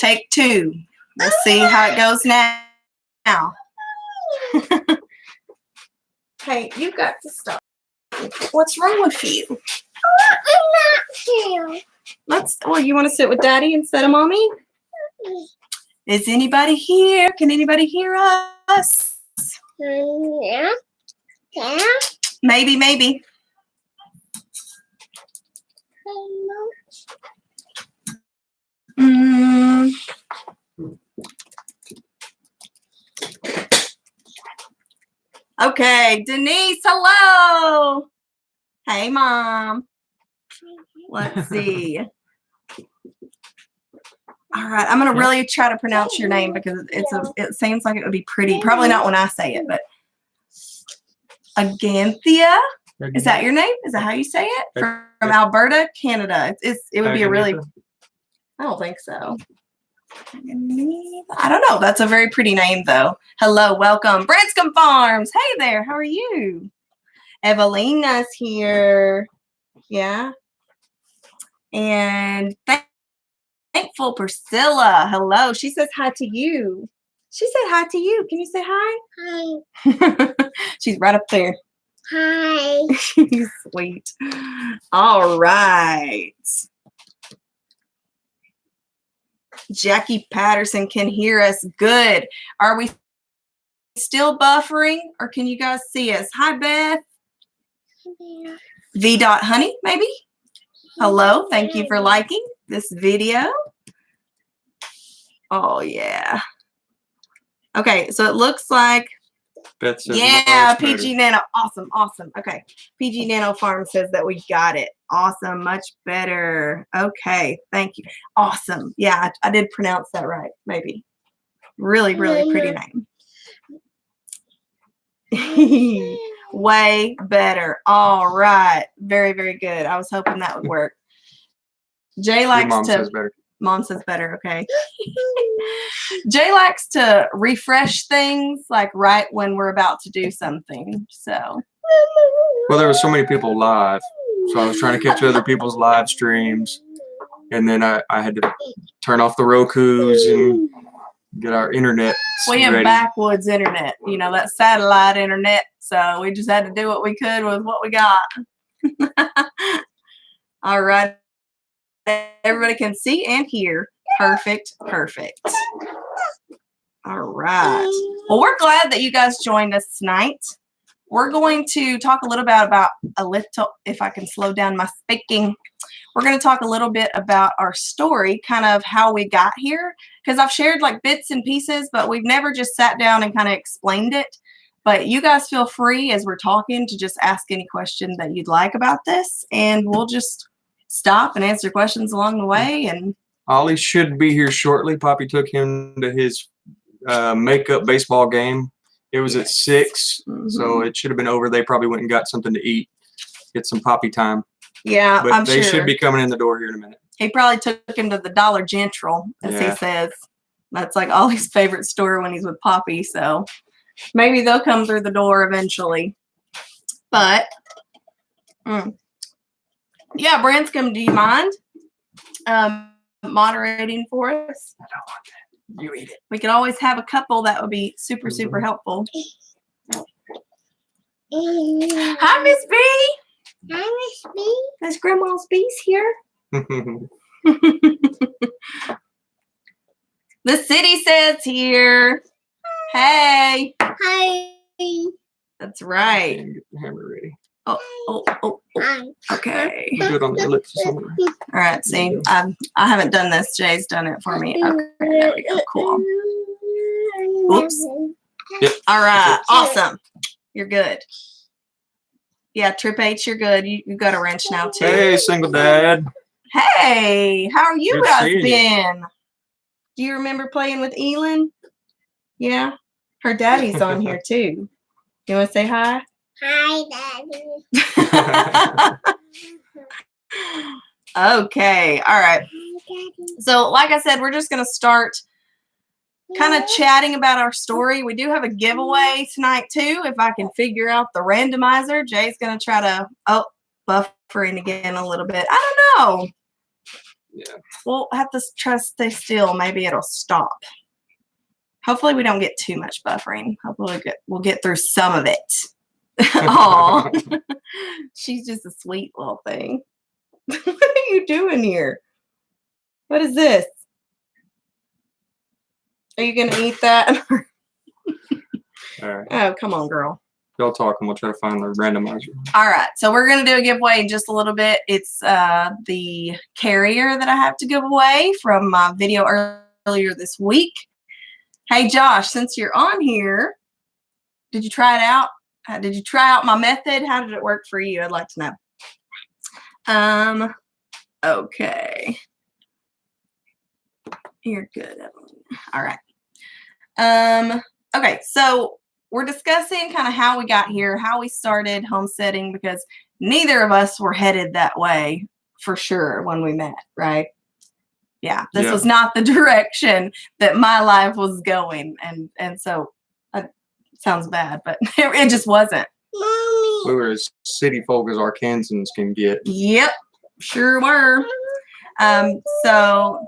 take 2. Let's see how it goes now. Hey, you got to stop. What's wrong with you? Well, you want to sit with Daddy instead of Mommy? Is anybody here? Can anybody hear us? Yeah. Maybe. Okay, Denise, hello. Hey, Mom. Let's see. All right, I'm gonna really try to pronounce your name because it seems like it would be pretty. Probably not when I say it, but Aganthia. Is that your name? Is that how you say it? From Alberta, Canada. It would be a really. I don't think so. I don't know. That's a very pretty name, though. Hello, welcome, Branscombe Farms. Hey there, how are you? Evelina's here. Yeah. And Thankful Priscilla. Hello. She says hi to you. She said hi to you. Can you say hi? Hi. She's right up there. Hi. Sweet. All right. Jackie Patterson can hear us. Good. Are we still buffering or can you guys see us? Hi, Beth. V.Honey, maybe? Hello. Thank you for liking this video. Oh, yeah. Okay, so it looks like, yeah, PG Nano. Awesome. Okay. PG Nano Farm says that we got it. Awesome. Much better. Okay. Thank you. Awesome. Yeah, I did pronounce that right. Maybe. Really pretty name. Way better. All right. Very good. I was hoping that would work. Jay likes Mom says better. Mom says better. Okay. Jay likes to refresh things like right when we're about to do something. So. Well, there were so many people live, so I was trying to catch other people's live streams, and then I had to turn off the Rokus and get our internet We have ready. backwoods internet, you know, that satellite internet. So we just had to do what we could with what we got. All right. Everybody can see and hear. Perfect. All right. Well, we're glad that you guys joined us tonight. We're going to talk a little if I can slow down my speaking. We're going to talk a little bit about our story, kind of how we got here, because I've shared like bits and pieces, but we've never just sat down and kind of explained it. But you guys feel free as we're talking to just ask any question that you'd like about this, and we'll just stop and answer questions along the way. And Ollie should be here shortly. Poppy took him to his makeup baseball game. It was at 6, so it should have been over. They probably went and got something to eat, get some Poppy time. Yeah, but they should be coming in the door here in a minute. He probably took him to the Dollar General, as he says. That's like Ollie's favorite store when he's with Poppy. So maybe they'll come through the door eventually. But yeah, Branscombe, do you mind moderating for us? I don't want that. You eat it. We could always have a couple. That would be super helpful. Hi, Miss B. Hi, Miss B. There's Grandma's B's here. The city says here. Hey. Hi. That's right. Get the hammer ready. Oh. Okay. Do it on the lips. All right. See, I haven't done this. Jay's done it for me. Okay. There we go. Cool. Oops. Yep. All right. Awesome. You're good. Yeah, Trip H, you're good. You got a wrench now too. Hey, single dad. Hey, how are you Good guys seeing been? Do you remember playing with Elin? Yeah, her daddy's on here too. You want to say hi? Hi, Daddy. Okay, all right. So, like I said, we're just gonna start kind of chatting about our story. We do have a giveaway tonight too. If I can figure out the randomizer, Jay's gonna try to buffering again a little bit. I don't know. Yeah. We'll have to try to stay still. Maybe it'll stop. Hopefully we don't get too much buffering. Hopefully we'll get through some of it. Aw. She's just a sweet little thing. What are you doing here? What is this? Are you going to eat that? All right. Oh, come on, girl. Y'all talk and we'll try to find the randomizer. All right. So we're going to do a giveaway in just a little bit. It's the carrier that I have to give away from my video earlier this week. Hey, Josh, since you're on here, did you try it out? Did you try out my method? How did it work for you? I'd like to know. Okay. You're good. All right. Okay, so we're discussing kind of how we got here, how we started homesteading, because neither of us were headed that way for sure when we met, right? Yeah, this was not the direction that my life was going, and so it sounds bad, but it just wasn't. Mommy. We were as city folk as Arkansans can get. Yep, sure were. So,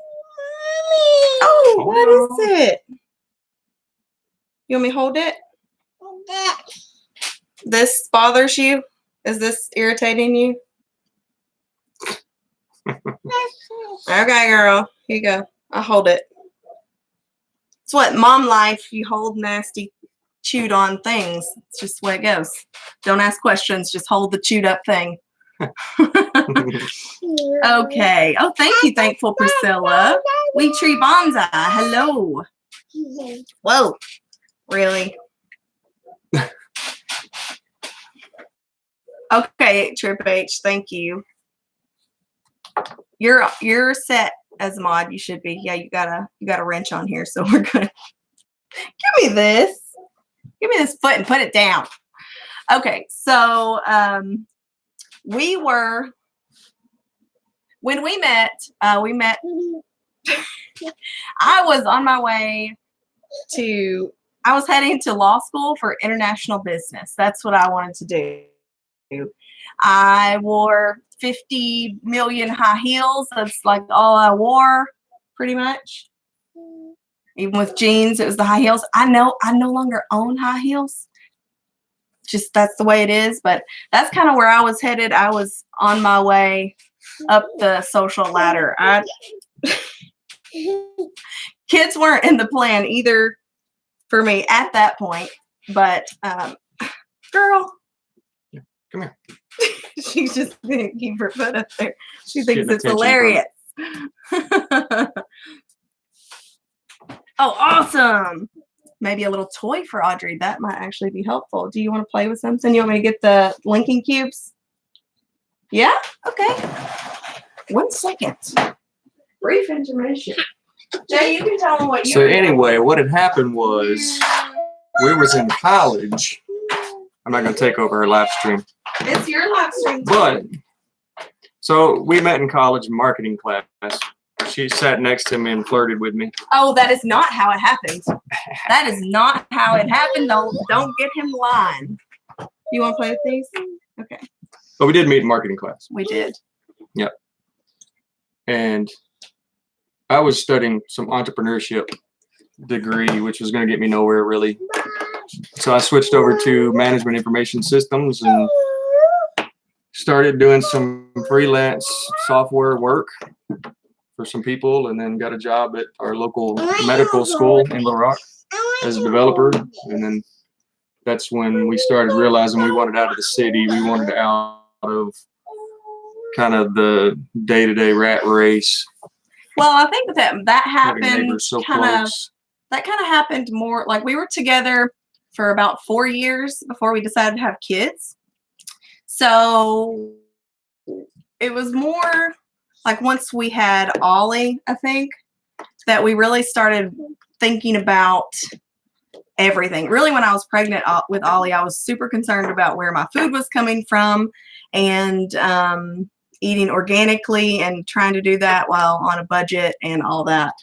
oh, what is it? You want me to hold it? This bothers you? Is this irritating you? Okay, girl. Here you go. I'll hold it. It's what mom life. You hold nasty, chewed on things. It's just the way it goes. Don't ask questions. Just hold the chewed up thing. Okay. Oh, thank you, Thankful Priscilla. We Tree Bonsai. Hello. Whoa. Really? Okay, Trip H. Thank you. You're set as a mod. You should be. Yeah, you got a wrench on here, so we're good. Give me this. Give me this foot and put it down. Okay, so when we met. I was on my way to. I was heading to law school for international business. That's what I wanted to do. I wore 50 million high heels. That's like all I wore, pretty much. Even with jeans, it was the high heels. I no longer own high heels. Just that's the way it is. But that's kind of where I was headed. I was on my way up the social ladder. Kids weren't in the plan either for me at that point. But girl. Come here. She's just gonna keep her foot up there. She thinks Getting it's attention hilarious. Oh, awesome. Maybe a little toy for Audrey. That might actually be helpful. Do you want to play with something? You want me to get the linking cubes? Yeah? Okay. 1 second. Brief intermission. Jay, you can tell them what you So anyway, what had happened was we was in college. I'm not going to take over her live stream. It's your live stream. But, so we met in college marketing class. She sat next to me and flirted with me. Oh, that is not how it happened. That is not how it happened. Don't get him lying. You want to play with these? Okay. But we did meet in marketing class. We did. Yep. And I was studying some entrepreneurship degree, which was going to get me nowhere really. So I switched over to management information systems and started doing some freelance software work for some people, and then got a job at our local medical school in Little Rock as a developer. And then that's when we started realizing we wanted out of the city. We wanted out of kind of the day-to-day rat race. Well, I think that happened so that kind of happened more like we were together for about 4 years before we decided to have kids. So it was more like once we had Ollie, I think, that we really started thinking about everything. Really, when I was pregnant with Ollie, I was super concerned about where my food was coming from and eating organically and trying to do that while on a budget and all that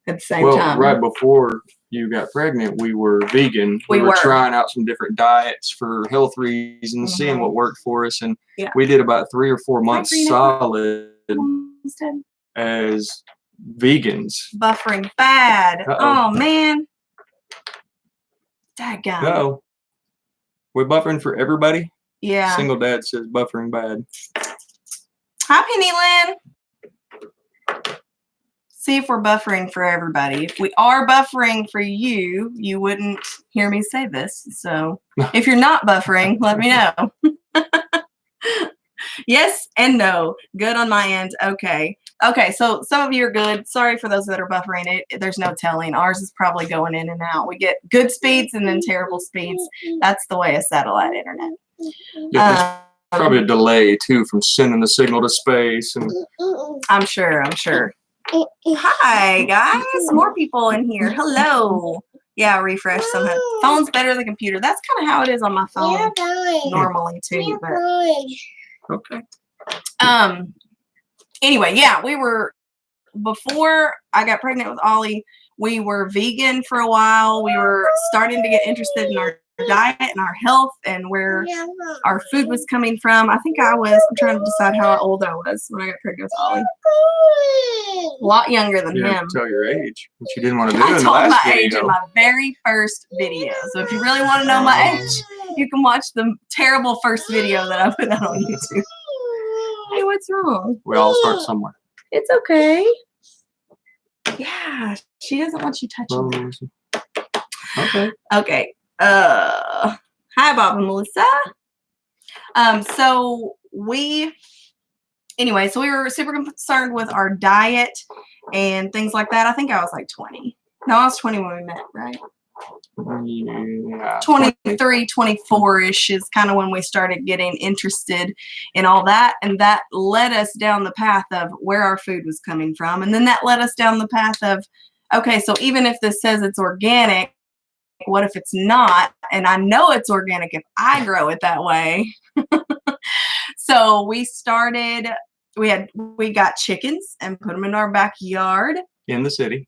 at the same time. Right before you got pregnant, we were vegan. We were trying out some different diets for health reasons, seeing what worked for us. And we did about 3 or 4 months solid. Homestead. as vegans. Buffering bad. Uh-oh. Oh man. Daggum. No. We're buffering for everybody? Yeah. Single dad says buffering bad. Hi, Penny Lynn. See if we're buffering for everybody. If we are buffering for you, you wouldn't hear me say this. So if you're not buffering, let me know. Yes and no. Good on my end. Okay. Okay, so some of you are good. Sorry for those that are buffering. There's no telling. Ours is probably going in and out. We get good speeds and then terrible speeds. That's the way of satellite internet. Yeah, there's probably a delay too from sending the signal to space. And I'm sure. Hi, guys. More people in here. Hello. Yeah, refresh somehow. Phone's better than computer. That's kind of how it is on my phone normally too. But okay. Anyway, yeah, before I got pregnant with Ollie, we were vegan for a while. We were starting to get interested in our diet and our health and where our food was coming from. I think I'm trying to decide how old I was when I got pregnant with Ollie. A lot younger than You him. didn't tell your age, which you didn't want to do I in the told my last age video. in my very first video. So if you really want to know my age, you can watch the terrible first video that I put out on YouTube. Hey, what's wrong? We all start somewhere. It's okay. Yeah, she doesn't want you touching her. Okay. Okay. Hi, Bob and Melissa. So we were super concerned with our diet and things like that. I think I was like 20. No, I was 20 when we met, right? Yeah. 23, 24-ish is kind of when we started getting interested in all that. And that led us down the path of where our food was coming from. And then that led us down the path of, okay, so even if this says it's organic, what if it's not? And I know it's organic if I grow it that way. So we got chickens and put them in our backyard. In the city.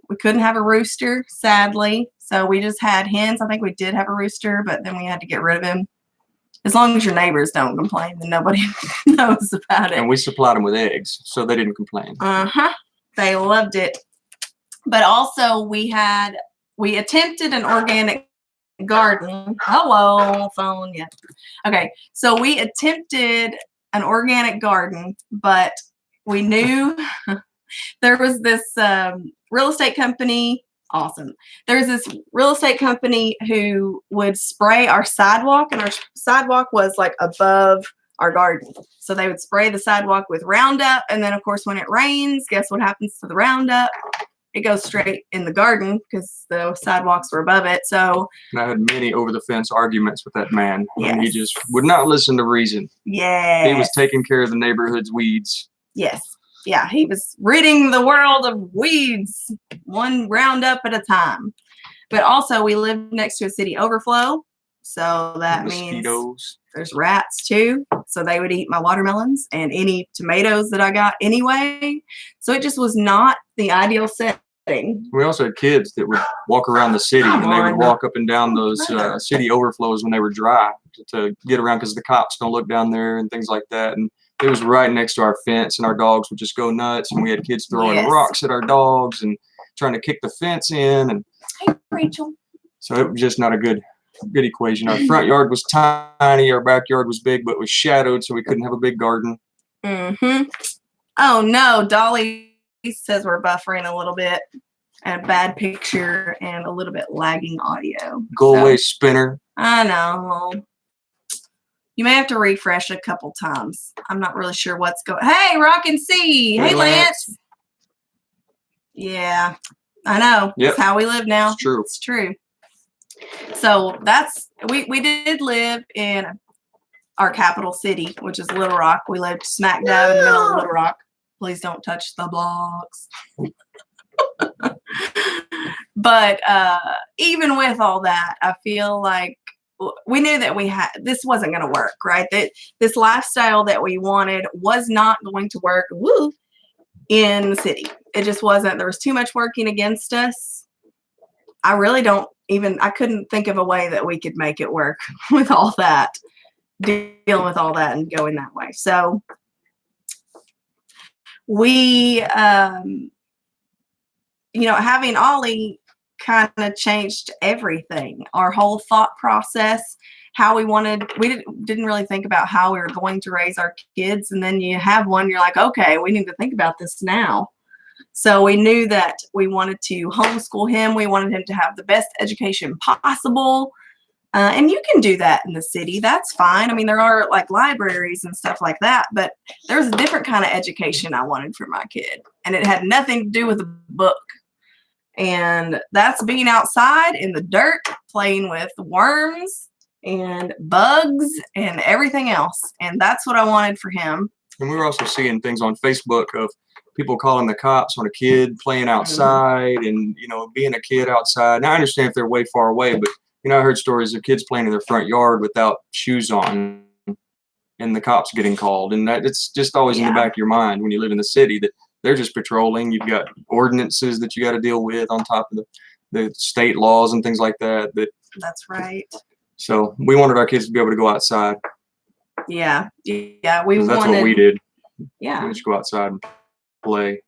We couldn't have a rooster, sadly. So we just had hens. I think we did have a rooster, but then we had to get rid of him. As long as your neighbors don't complain, then nobody knows about it. And we supplied them with eggs, so they didn't complain. They loved it. But also we attempted an organic garden. Hello, phone. Yeah. Okay. So we attempted an organic garden, but we knew there was this real estate company. Awesome. There's this real estate company who would spray our sidewalk, and our sidewalk was like above our garden. So they would spray the sidewalk with Roundup. And then of course, when it rains, guess what happens to the Roundup? It goes straight in the garden because the sidewalks were above it. So and I had many over the fence arguments with that man. Yes. And he just would not listen to reason. yeah. He was taking care of the neighborhood's weeds. Yes. Yeah, he was ridding the world of weeds, one Roundup at a time. But also, we live next to a city overflow, so that means there's rats too. So they would eat my watermelons and any tomatoes that I got anyway. So it just was not the ideal setting. We also had kids that would walk around the city, and they would walk up and down those city overflows when they were dry to get around because the cops don't look down there and things like that. And it was right next to our fence, and our dogs would just go nuts. And we had kids throwing rocks at our dogs and trying to kick the fence in. And hey, Rachel. So it was just not a good equation. Our front yard was tiny, our backyard was big, but it was shadowed, so we couldn't have a big garden. Oh no, Dolly says we're buffering a little bit, and a bad picture, and a little bit lagging audio. Go away, spinner. I know. You may have to refresh a couple times. I'm not really sure what's going. Hey, Rock and C. Hey, Lance. Yeah, I know. Yep. That's how we live now. It's true. It's true. So we did live in our capital city, which is Little Rock. We lived smack dab in the middle of Little Rock. Please don't touch the blocks. But even with all that, I feel like we knew that this wasn't going to work, right? That this lifestyle that we wanted was not going to work in the city. It just wasn't. There was too much working against us. I couldn't think of a way that we could make it work with all that, dealing with all that and going that way. So we, having Ollie kind of changed everything. Our whole thought process, how we didn't really think about how we were going to raise our kids. And then you have one, you're like, okay, we need to think about this now. So we knew that we wanted to homeschool him. We wanted him to have the best education possible. And you can do that in the city. That's fine. I mean, there are like libraries and stuff like that, but there's a different kind of education I wanted for my kid. And it had nothing to do with a book. And that's being outside in the dirt, playing with worms and bugs and everything else. And that's what I wanted for him. And we were also seeing things on Facebook of people calling the cops on a kid playing outside and, being a kid outside. Now, I understand if they're way far away, but, I heard stories of kids playing in their front yard without shoes on and the cops getting called. And that it's just always in the back of your mind when you live in the city that they're just patrolling. You've got ordinances that you got to deal with on top of the state laws and things like that. That's right. So we wanted our kids to be able to go outside. Yeah. That's what we did. Yeah. We just go outside and play.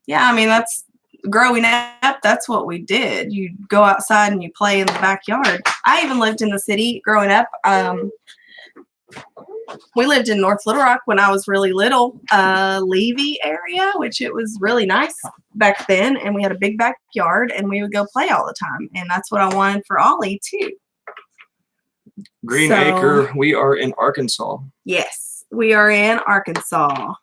Yeah. I mean, that's growing up. That's what we did. You go outside and you play in the backyard. I even lived in the city growing up. We lived in North Little Rock when I was really little, Levy area, which it was really nice back then. And we had a big backyard and we would go play all the time. And that's what I wanted for Ollie too. Green Acre, we are in Arkansas. Yes, we are in Arkansas.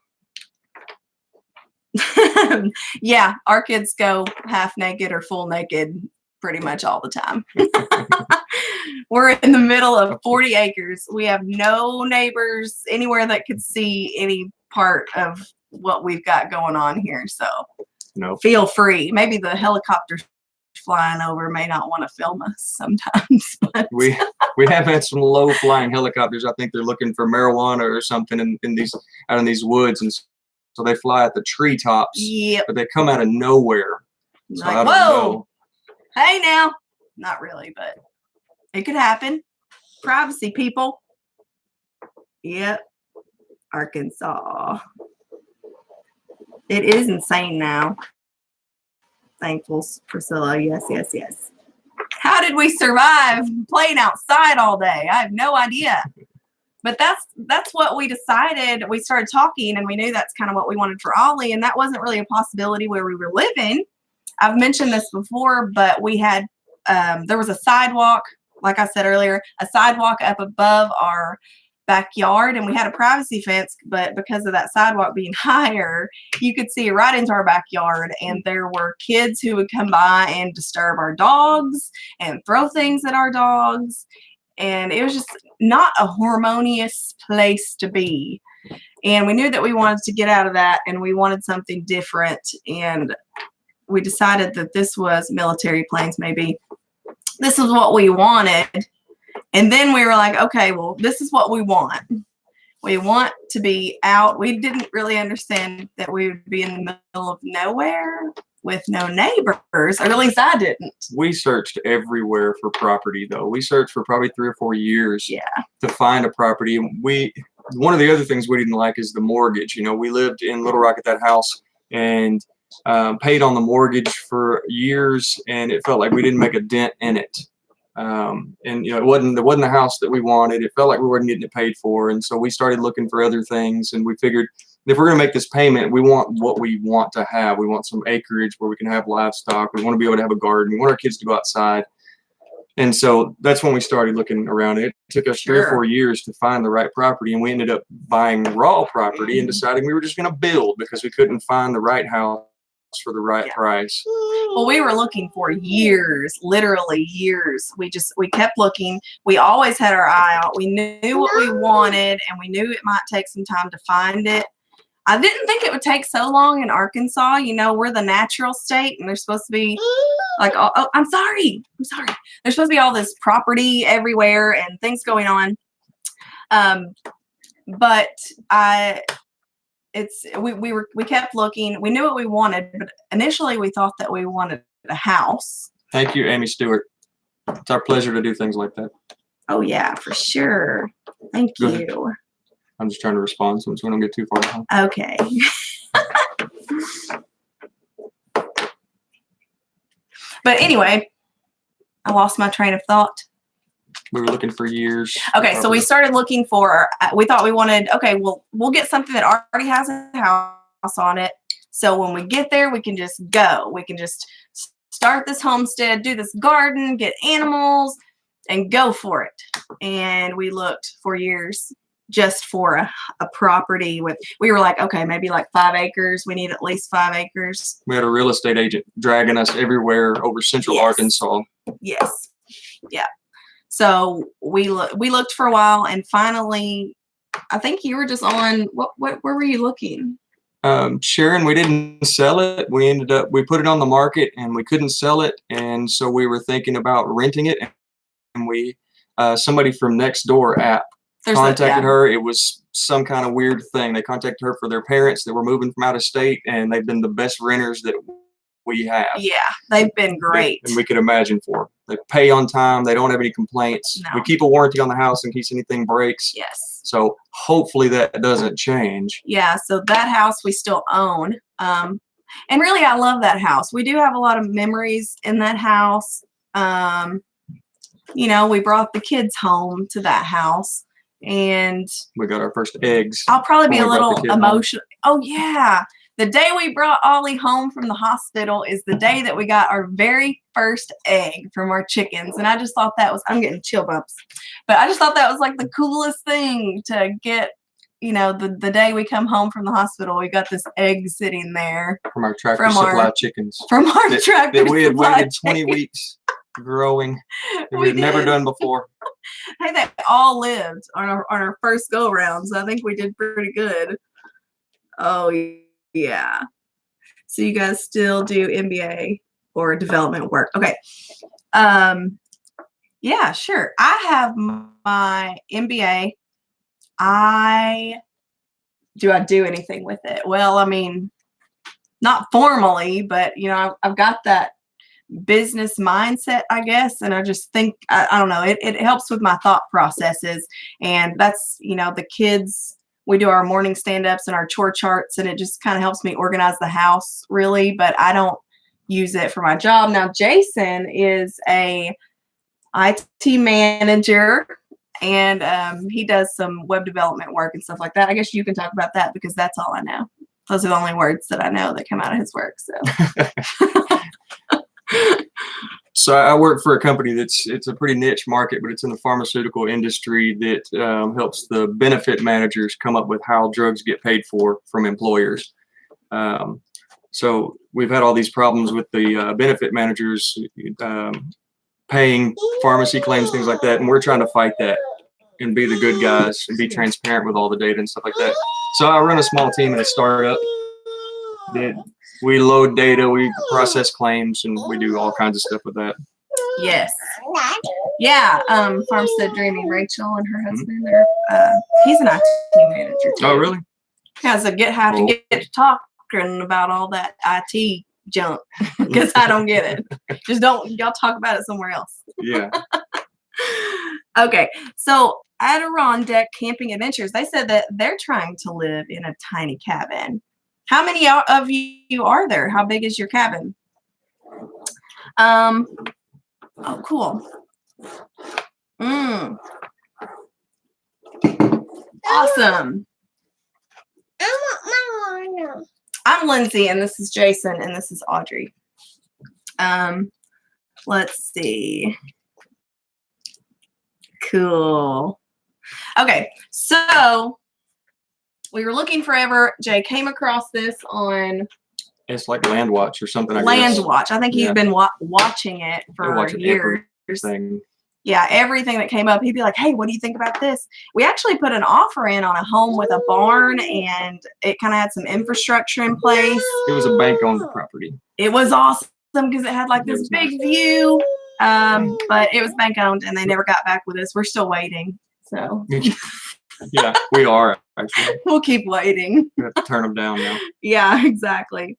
Yeah, our kids go half naked or full naked pretty much all the time. We're in the middle of 40 acres. We have no neighbors anywhere that could see any part of what we've got going on here. So feel free. Maybe the helicopter flying over may not want to film us sometimes. But we have had some low flying helicopters. I think they're looking for marijuana or something in these woods, and so they fly at the treetops. Yep. But they come out of nowhere. So like, I don't whoa, know. Hey now. Not really, but it could happen. Privacy, people. Yep. Arkansas. It is insane now. Thankful, Priscilla. Yes. How did we survive playing outside all day? I have no idea. But that's what we decided. We started talking and we knew that's kind of what we wanted for Ollie. And that wasn't really a possibility where we were living. I've mentioned this before, but we had, there was a sidewalk, like I said earlier, a sidewalk up above our backyard, and we had a privacy fence, but because of that sidewalk being higher, you could see right into our backyard, and there were kids who would come by and disturb our dogs and throw things at our dogs, and it was just not a harmonious place to be. And we knew that we wanted to get out of that, and we wanted something different, and we decided that this was Military Plains. Maybe this is what we wanted. And then we were like, okay, well, this is what we want. We want to be out. We didn't really understand that we would be in the middle of nowhere with no neighbors, or at least I didn't. We searched everywhere for property, though. We searched for probably 3 or 4 years to find a property. One of the other things we didn't like is the mortgage. We lived in Little Rock at that house and paid on the mortgage for years, and it felt like we didn't make a dent in it. And it wasn't the house that we wanted. It felt like we weren't getting it paid for, and so we started looking for other things. And we figured if we're going to make this payment, we want what we want to have. We want some acreage where we can have livestock. We want to be able to have a garden. We want our kids to go outside. And so that's when we started looking around. It took us 3 or 4 years to find the right property, and we ended up buying raw property and deciding we were just going to build because we couldn't find the right house for the right price. Well, we were looking for years, literally years. We kept looking. We always had our eye out. We knew what we wanted, and we knew it might take some time to find it. I didn't think it would take so long in Arkansas. We're the natural state, and there's supposed to be like, oh, I'm sorry. There's supposed to be all this property everywhere and things going on. But we kept looking. We knew what we wanted, but initially we thought that we wanted a house. Thank you, Amy Stewart. It's our pleasure to do things like that. Oh yeah, for sure. Thank you. I'm just trying to respond so we don't get too far behind. Okay. But anyway, I lost my train of thought. We were looking for years. Okay, so we started looking for, we thought we wanted, okay, well, we'll get something that already has a house on it. So when we get there, we can just go. We can just start this homestead, do this garden, get animals, and go for it. And we looked for years just for a property with, we were like, okay, maybe like 5 acres. We need at least 5 acres. We had a real estate agent dragging us everywhere over central Arkansas. Yes. Yeah. So we looked for a while, and finally, I think you were just on, where were you looking? Sharon, we didn't sell it. We put it on the market and we couldn't sell it. And so we were thinking about renting it, and we, somebody from Nextdoor app contacted her. It was some kind of weird thing. They contacted her for their parents that were moving from out of state, and they've been the best renters that we have. Yeah, they've been great. And we could imagine for them. They pay on time. They don't have any complaints. No. We keep a warranty on the house in case anything breaks. Yes. So hopefully that doesn't change. Yeah, so that house we still own. And really, I love that house. We do have a lot of memories in that house. You know, we brought the kids home to that house, and we got our first eggs. I'll probably be a when we brought little the kid emotional. Oh, yeah. The day we brought Ollie home from the hospital is the day that we got our very first egg from our chickens. And I just thought that was, I'm getting chill bumps, but I just thought that was like the coolest thing to get, you know, the day we come home from the hospital, we got this egg sitting there. From our Tractor Supply chickens. From our Tractor Supply that we had waited 20 weeks growing. We had never done before. Hey, they all lived on our first go round, so I think we did pretty good. Oh, yeah. So you guys still do MBA or development work. Okay. Yeah, sure. I have my MBA. Do I do anything with it? Well, I mean, not formally, but you know, I've got that business mindset, I guess, and I just think I don't know, it helps with my thought processes. And that's, you know, the kids, we do our morning stand-ups and our chore charts, and it just kind of helps me organize the house, really, but I don't use it for my job. Now, Jason is a IT manager, and he does some web development work and stuff like that. I guess you can talk about that because that's all I know. Those are the only words that I know that come out of his work. So, So I work for a company it's a pretty niche market, but it's in the pharmaceutical industry that helps the benefit managers come up with how drugs get paid for from employers. So we've had all these problems with the benefit managers paying pharmacy claims, things like that, and we're trying to fight that and be the good guys and be transparent with all the data and stuff like that. So I run a small team in a startup that we load data, we process claims, and we do all kinds of stuff with that. yes. Yeah. Farmstead Dreaming, Rachel and her husband, he's an IT manager too. Oh, really? Yeah, so have to get to talking about all that IT junk because I don't get it. Just y'all talk about it somewhere else. Yeah. Okay, so Adirondack Camping Adventures, they said that they're trying to live in a tiny cabin. How many of you are there? How big is your cabin? Oh, cool. Awesome. I'm Lindsay, and this is Jason, and this is Audrey. Let's see. Cool. Okay, so we were looking forever. Jay came across this on. It's like Land Watch or something. Land Watch. I think he's been watching it for years. Everything. Yeah, everything that came up, he'd be like, "Hey, what do you think about this?" We actually put an offer in on a home with a barn, and it kind of had some infrastructure in place. It was a bank-owned property. It was awesome because it had like this big view, but it was bank-owned, and they never got back with us. We're still waiting, so. Yeah, we are actually. We'll keep waiting. We have to turn them down now. Yeah, exactly.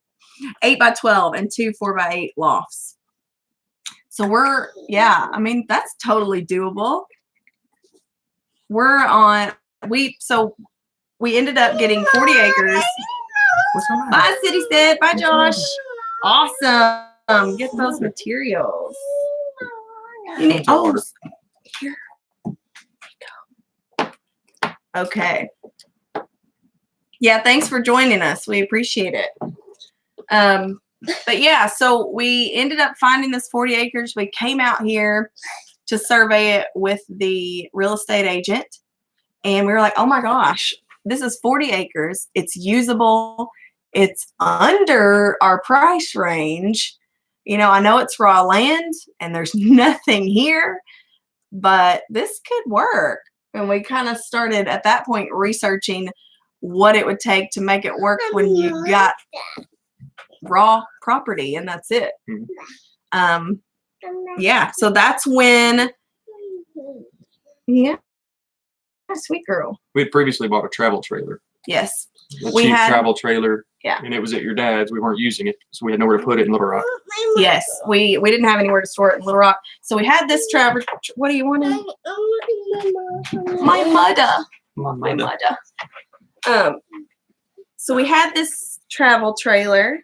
8 by 12 and 2 4 by 8 lofts. So I mean, that's totally doable. We ended up getting 40 acres. What's the matter? Bye, City Said. Bye, Josh. Awesome. Get those materials. You need, oh, here. Okay. Yeah, thanks for joining us. We appreciate it. But yeah, so we ended up finding this 40 acres. We came out here to survey it with the real estate agent. And we were like, oh my gosh, this is 40 acres. It's usable. It's under our price range. You know, I know it's raw land and there's nothing here, but this could work. And we kind of started at that point researching what it would take to make it work when you got raw property, and that's it. Yeah, so that's when, yeah, sweet girl. We had previously bought a travel trailer. Yes. A We cheap had- travel trailer. Yeah. And it was at your dad's. We weren't using it, so we had nowhere to put it in Little Rock. Yes, we didn't have anywhere to store it in Little Rock. So we had this travel, what do you want? My mother. My mother. So we had this travel trailer.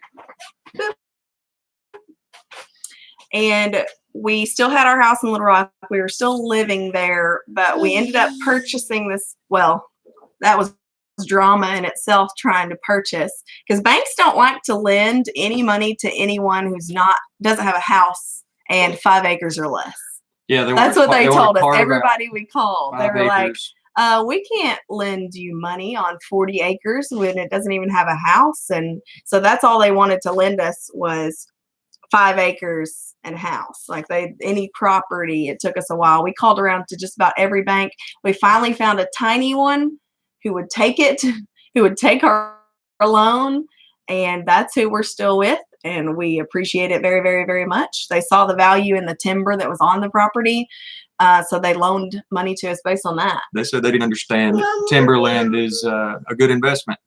And we still had our house in Little Rock. We were still living there, but we ended up purchasing this. Well, that was drama in itself trying to purchase, because banks don't like to lend any money to anyone who's doesn't have a house and 5 acres or less. Yeah, That's what they told us. carve out Everybody we called, they 5 were like, acres. we can't lend you money on 40 acres when it doesn't even have a house. And so that's all they wanted to lend us was 5 acres and a house. Like any property. It took us a while. We called around to just about every bank. We finally found a tiny one who would take it, who would take our loan. And that's who we're still with. And we appreciate it very, very, very much. They saw the value in the timber that was on the property. So they loaned money to us based on that. They said they didn't understand timberland is a good investment.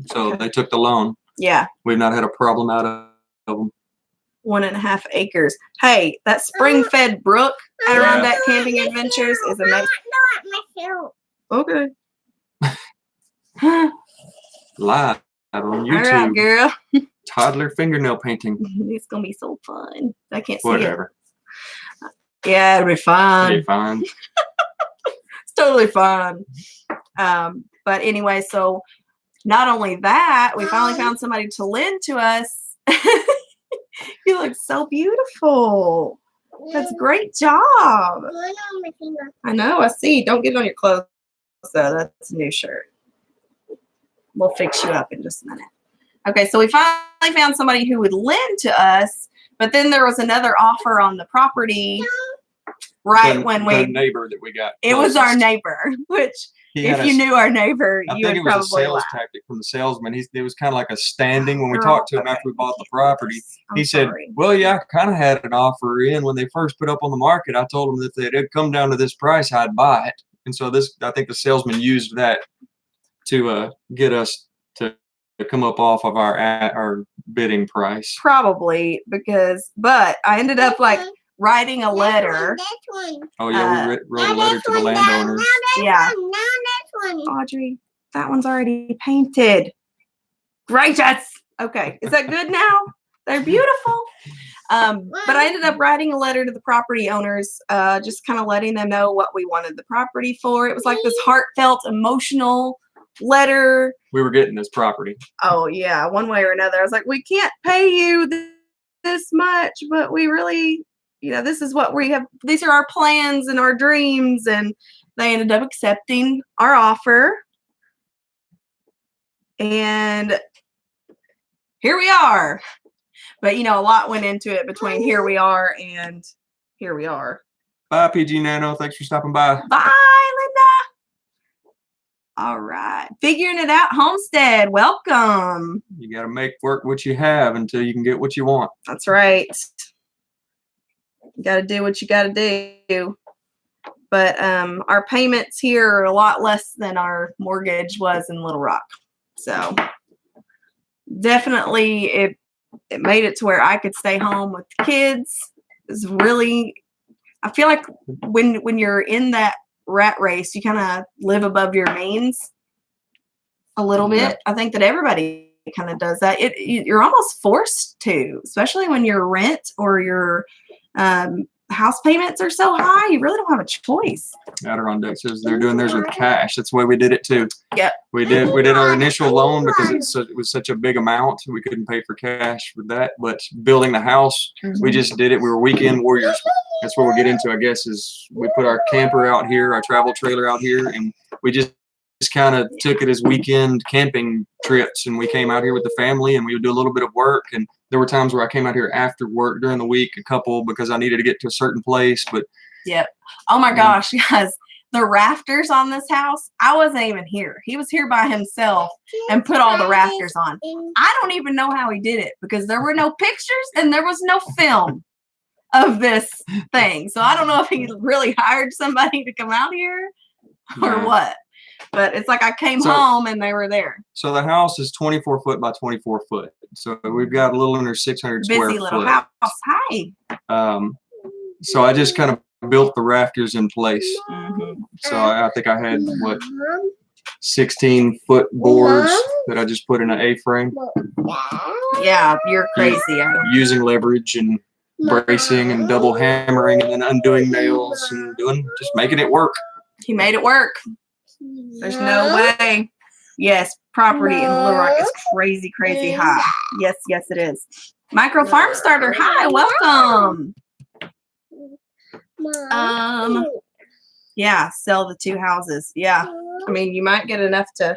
So they took the loan. Yeah. We've not had a problem out of them. 1.5 acres. Hey, that spring-fed brook around that Camping Adventures is amazing. Okay. Live on All YouTube. right, girl. Toddler fingernail painting. It's gonna be so fun. I can't see Whatever. it. Yeah, it'll be fun. It'll be fine. It's totally fun. But anyway, so not only that, we finally found somebody to lend to us. You look so beautiful. That's a great job. I know, I see. Don't get it on your clothes, though. That's a new shirt. We'll fix you up in just a minute. Okay, so we finally found somebody who would lend to us, but then there was another offer on the property right when the neighbor that we got. it was our closest. neighbor, which He had if you knew our neighbor, I you think would it was a probably sales laugh. tactic from the salesman. It was kind of like a standing when we Girl, talked to him okay. after we bought the property. I'm He said, sorry. well, yeah, I kind of had an offer in when they first put up on the market. I told them that if it had come down to this price, I'd buy it. And so I think the salesman used that to get us to come up off of our bidding price. Probably but I ended up like writing a letter. Oh, yeah, we wrote a letter to the landowners. Yeah. Now this one. Audrey, that one's already painted. Gracious. Okay, is that good now? They're beautiful. But I ended up writing a letter to the property owners, just kind of letting them know what we wanted the property for. It was like this heartfelt, emotional letter. We were getting this property. Oh yeah, one way or another. I was like, we can't pay you this much, but we really, this is what we have. These are our plans and our dreams. And they ended up accepting our offer. And here we are. But a lot went into it between here we are and here we are. Bye, PG Nano. Thanks for stopping by. Bye, Linda. All right. Figuring it out, Homestead. Welcome. You got to make work what you have until you can get what you want. That's right. You got to do what you got to do. But our payments here are a lot less than our mortgage was in Little Rock. So definitely it made it to where I could stay home with the kids. It's really, I feel like when you're in that rat race, you kind of live above your means a little bit. I think that everybody kind of does that. You're almost forced to, especially when your rent or your house payments are so high. You really don't have a choice. Adirondack says they're doing theirs with cash. That's the way we did it too. Yep. We did our initial loan because it was such a big amount. We couldn't pay for cash for that. But building the house, we just did it. We were weekend warriors. That's where we get into, I guess, is we put our camper out here, our travel trailer out here, and we just kind of took it as weekend camping trips. And we came out here with the family, and we would do a little bit of work. And there were times where I came out here after work during the week, a couple, because I needed to get to a certain place. But yep. Oh my gosh, guys, the rafters on this house, I wasn't even here. He was here by himself and put all the rafters on. I don't even know how he did it because there were no pictures and there was no film of this thing. So I don't know if he really hired somebody to come out here or what. But it's like I came home and they were there. So the house is 24 foot by 24 foot. So we've got a little under 600 square foot. Busy little house. Hi. So I just kind of built the rafters in place. So I think I had 16-foot boards that I just put in an A-frame. Yeah, you're crazy. Using leverage and bracing and double hammering and then undoing nails and just making it work. He made it work. There's no way. Yes, property in Little Rock is crazy, crazy high. Yes, it is. Micro Farm Starter, hi, welcome. Yeah, sell the 2 houses. Yeah, I mean, you might get enough to.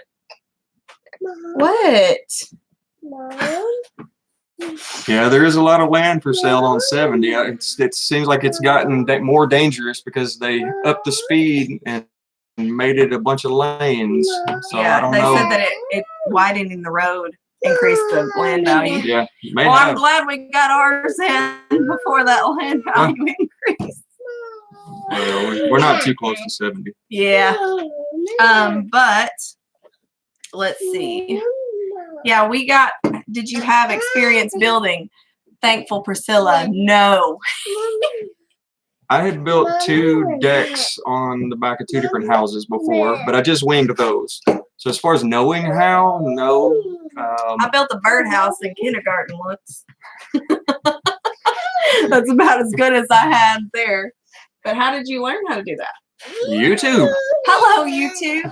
What? Yeah, there is a lot of land for sale on 70. It seems like it's gotten more dangerous because they upped the speed and made it a bunch of lanes. So yeah, I don't they know. said that it widening the road increased the land value. Yeah. Well, I'm glad we got ours in before that land value increased. Well, we're not too close to 70. Yeah. But let's see. Yeah, did you have experience building? Thankful Priscilla. No. I had built 2 decks on the back of 2 different houses before, but I just winged those. So as far as knowing how, no. I built a birdhouse in kindergarten once. That's about as good as I had there. But how did you learn how to do that? YouTube. Hello, YouTube.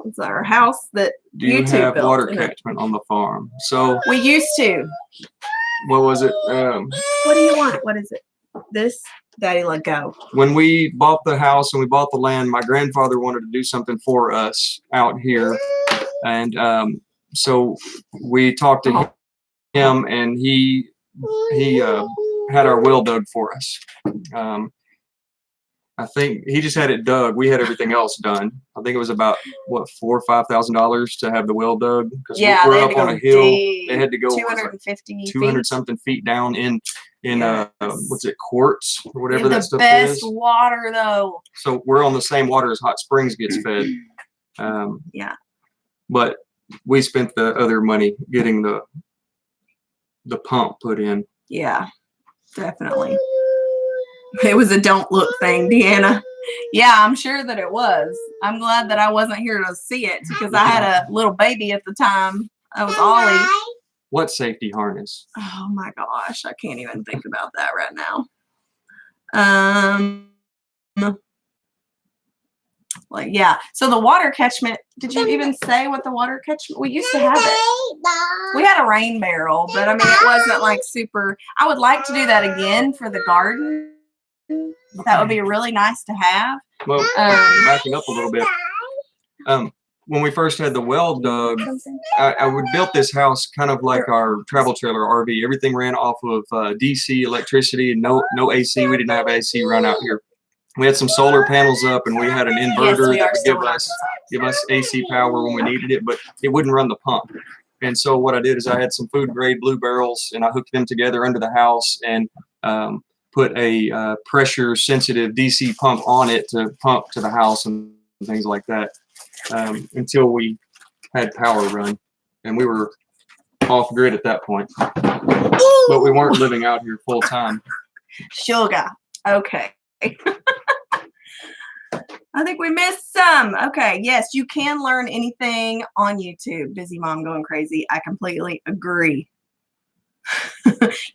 It's our house that Do you YouTube have built, water catchment on the farm? So we used to. what was it? What do you want? What is it? This? Daddy, let go. When we bought the house and we bought the land, my grandfather wanted to do something for us out here. And so we talked to him and he had our well dug for us. I think he just had it dug. We had everything else done. I think it was about $4,000 or $5,000 to have the well dug. Yeah, we're up on a hill. They had to go 250 200 something feet down in what's it, quartz or whatever that stuff is. The best water though. So we're on the same water as Hot Springs gets fed. Yeah. But we spent the other money getting the pump put in. Yeah, definitely. It was a don't look thing, Deanna. Yeah, I'm sure that it was. I'm glad that I wasn't here to see it because I had a little baby at the time. I was Ollie. What safety harness? Oh my gosh, I can't even think about that right now. Like, yeah. So the water catchment, did you even say what the water catchment? We used to have it. We had a rain barrel, but I mean, it wasn't like super. I would like to do that again for the garden. That would be really nice to have. Well, backing up a little bit. When we first had the well dug, I would built this house kind of like our travel trailer RV. Everything ran off of DC electricity and no AC. We didn't have AC run out here. We had some solar panels up and we had an inverter that would give us AC power when we needed it, but it wouldn't run the pump. And so what I did is I had some food grade blue barrels and I hooked them together under the house and put a pressure sensitive DC pump on it to pump to the house and things like that until we had power run. And we were off grid at that point, but we weren't living out here full time. Sugar. Okay. I think we missed some. Okay, yes, you can learn anything on YouTube. Busy Mom Going Crazy. I completely agree.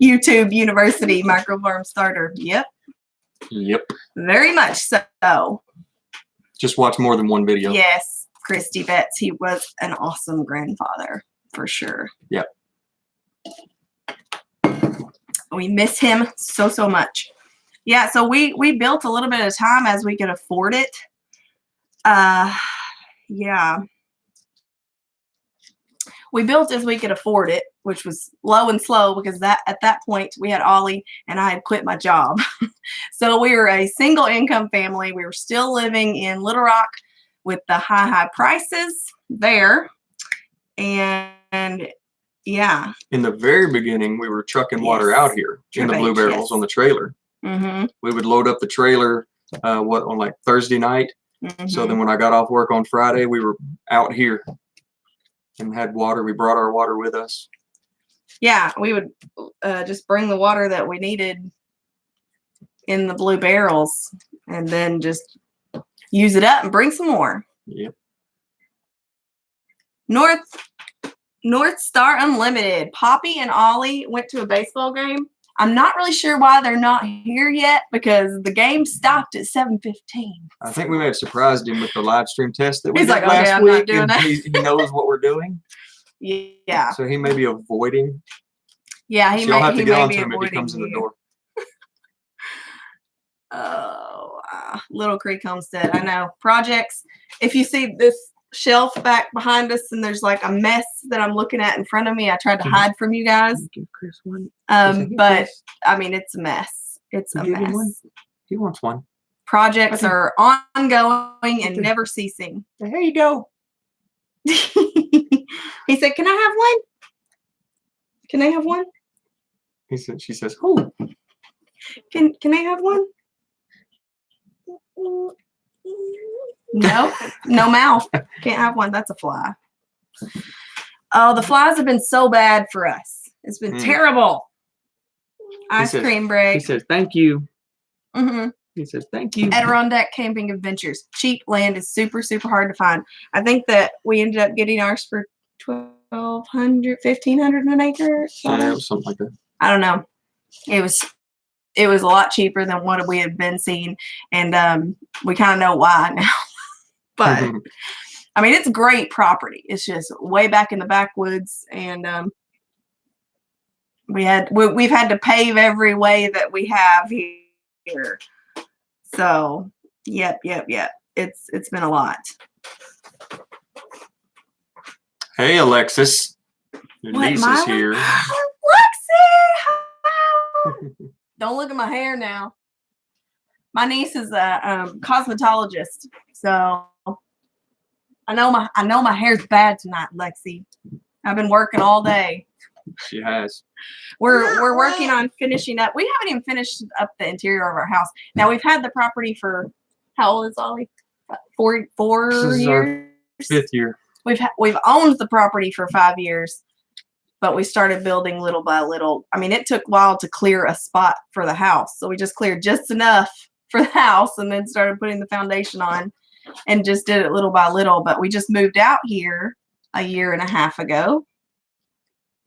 YouTube University Microfarm Starter. Yep, Yep. very much so. Just watch more than one video. Yes, Christy Betts. He was an awesome grandfather for sure. Yep. We miss him so much. Yeah, so we built a little bit at a time as we could afford it. Yeah. We built as we could afford it, which was low and slow because at that point we had Ollie and I had quit my job. So we were a single income family. We were still living in Little Rock with the high prices there. And yeah. In the very beginning, we were trucking water Yes. out here in the blue barrels Yes. on the trailer. Mm-hmm. We would load up the trailer on like Thursday night. Mm-hmm. So then when I got off work on Friday, we were out here and had water. We brought our water with us. Yeah, we would just bring the water that we needed in the blue barrels and then just use it up and bring some more. Yep. North Star Unlimited. Poppy and Ollie went to a baseball game. I'm not really sure why they're not here yet because the game stopped at 7:15. I think we may have surprised him with the live stream test that we He's did like, okay, last I'm not week. doing And that. he knows what we're doing. Yeah. So he may be avoiding. Yeah, So you'll have to get on be to him if he avoiding comes in the you. door. Oh, Little Creek Homestead. I know. Projects. If you see this shelf back behind us and there's like a mess that I'm looking at in front of me, I tried to hide from you guys. Give Chris one. But I mean, it's a mess. It's a Give him one. mess. He wants one. Projects Okay. are ongoing and Okay. never ceasing. There you go. He said, "Can I have one? Can I have one? She says, oh, Can I have one?" No, no mouth. Can't have one. That's a fly. Oh, the flies have been so bad for us. It's been terrible. Ice says- cream he break. says, thank you. Mm-hmm. He says, thank you. Adirondack Camping Adventures. Cheap land is super hard to find. I think that we ended up getting ours for $1,200, $1,500 an acre. Yeah, it was something like that. I don't know. It was a lot cheaper than what we had been seeing, and we kind of know why now. But I mean, it's great property. It's just way back in the backwoods, and we've had to pave every way that we have here. So, yep. It's been a lot. Hey, Alexis. Your What, niece is Milo? here. Lexi! Hi. Don't look at my hair now. My niece is a cosmetologist, so I know my hair's bad tonight, Lexi. I've been working all day. She has. We're working on finishing up. We haven't even finished up the interior of our house. Now we've had the property for how old is Ollie? 4 This is our years. 5th year. We've owned the property for 5 years, but we started building little by little. I mean, it took a while to clear a spot for the house, so we just cleared just enough for the house, and then started putting the foundation on, and just did it little by little. But we just moved out here a year and a half ago,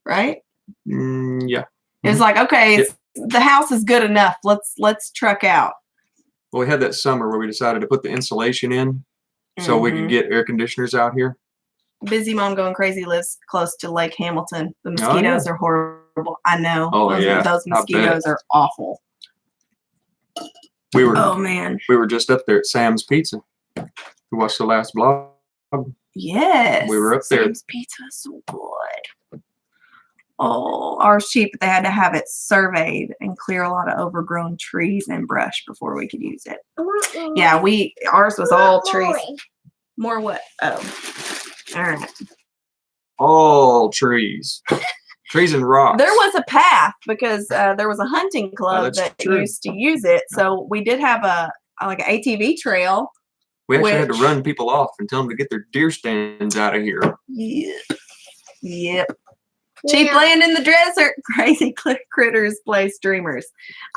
right? Yeah. It was like, okay, the house is good enough. Let's truck out. Well, we had that summer where we decided to put the insulation in so we could get air conditioners out here. Busy Mom Going Crazy lives close to Lake Hamilton. The mosquitoes are horrible. I know. Oh, yeah. Those I bet. mosquitoes are awful. Oh man. We were just up there at Sam's Pizza. You watched the last vlog? Yes. We were up there. Sam's Pizza is so good. Oh, ours cheap, but they had to have it surveyed and clear a lot of overgrown trees and brush before we could use it. Yeah, ours was all trees. More what? Oh. All right. All trees. Trees and rocks. There was a path because there was a hunting club that's that true. used to use it. So we did have like an ATV trail. We actually had to run people off and tell them to get their deer stands out of here. Yep. Cheap land in the desert. Crazy critters play streamers.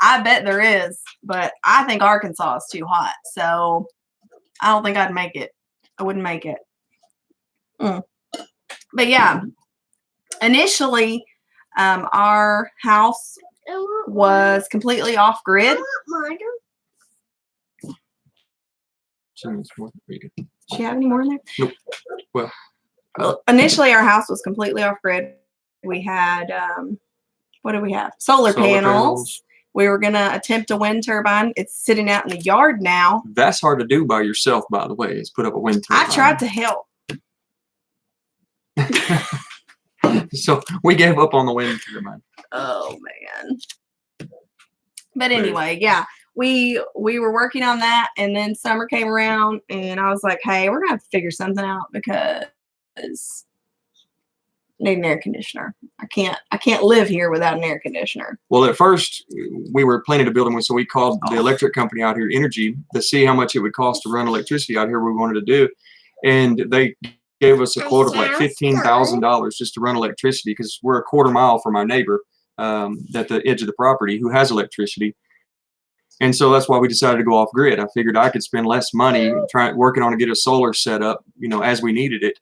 I bet there is, but I think Arkansas is too hot. So I don't think I'd make it. I wouldn't make it. But yeah, initially, our house was completely off grid. She have any more in there? Nope. Well, initially our house was completely off grid. We had what did we have? Solar panels. We were gonna attempt a wind turbine. It's sitting out in the yard now. That's hard to do by yourself, by the way, is put up a wind turbine. I tried to help. So we gave up on the wind turbine. Oh man. But anyway, yeah. We were working on that, and then summer came around, and I was like, hey, we're gonna have to figure something out because I need an air conditioner. I can't live here without an air conditioner. Well, at first we were planning to build one, so we called the electric company out here, Energy, to see how much it would cost to run electricity out here we wanted to do. And they gave us a quote of like $15,000 just to run electricity, because we're a quarter mile from our neighbor at the edge of the property who has electricity. And so that's why we decided to go off grid. I figured I could spend less money working on to get a solar set up, as we needed it.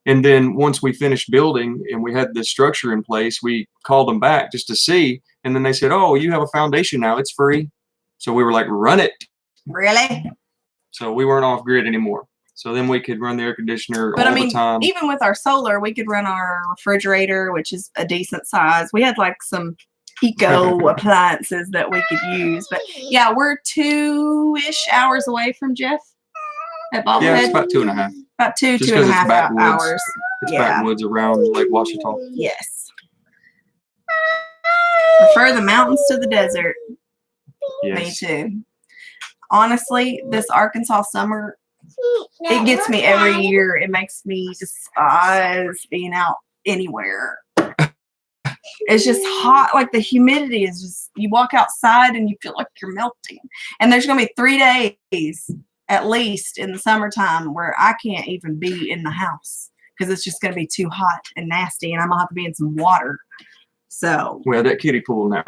And then once we finished building and we had this structure in place, we called them back just to see. And then they said, oh, you have a foundation now. It's free. So we were like, run it. Really? So we weren't off grid anymore. So then we could run the air conditioner But all I mean, the time. even with our solar, we could run our refrigerator, which is a decent size. We had like some eco appliances that we could use. But yeah, we're 2-ish hours away from Jeff at Bobblehead. Yeah, it's about 2.5. About two Just and a 'cause it's half backwoods. hours. It's Yeah. backwoods around Lake Washita. Yes. Prefer the mountains to the desert. Yes. Me too. Honestly, this Arkansas summer, it gets me every year. It makes me despise being out anywhere. It's just hot. Like the humidity is just, you walk outside and you feel like you're melting. And there's going to be 3 days at least in the summertime where I can't even be in the house because it's just going to be too hot and nasty, and I'm going to have to be in some water. So We have that kiddie pool now.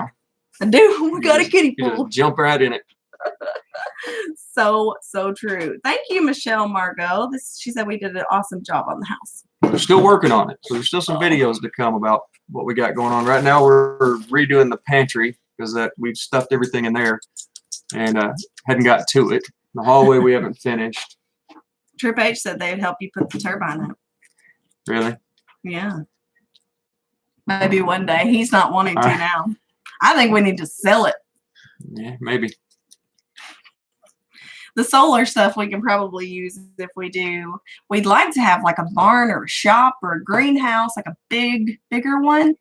I do. We got a kiddie You pool. just jump right in it. So true. Thank you, Michelle Margot. She said we did an awesome job on the house. We're still working on it. So there's still some videos to come about what we got going on. Right now we're redoing the pantry because we've stuffed everything in there and hadn't got to it. The hallway we haven't finished. Trip H said they'd help you put the turbine up. Really? Yeah. Maybe one day. He's not wanting to now. I think we need to sell it. Yeah, maybe. The solar stuff we can probably use if we do. We'd like to have like a barn or a shop or a greenhouse, like a bigger one.